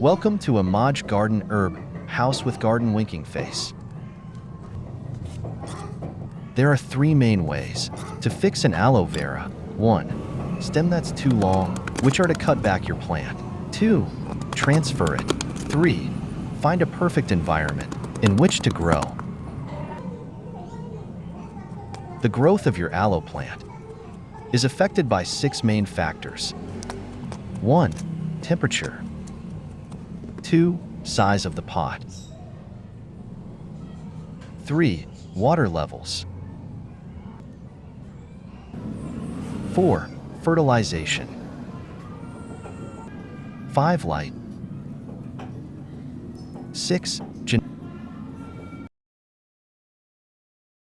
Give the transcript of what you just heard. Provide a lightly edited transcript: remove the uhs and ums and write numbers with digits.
Welcome to a Maj Garden Herb House with Garden Winking Face. There are three main ways to fix an aloe vera. 1. Stem that's too long, which are to cut back your plant. 2. Transfer it. 3. Find a perfect environment in which to grow. The growth of your aloe plant is affected by 6 main factors. 1. Temperature. 2. Size of the pot. 3. Water levels. 4. Fertilization. 5. Light. 6.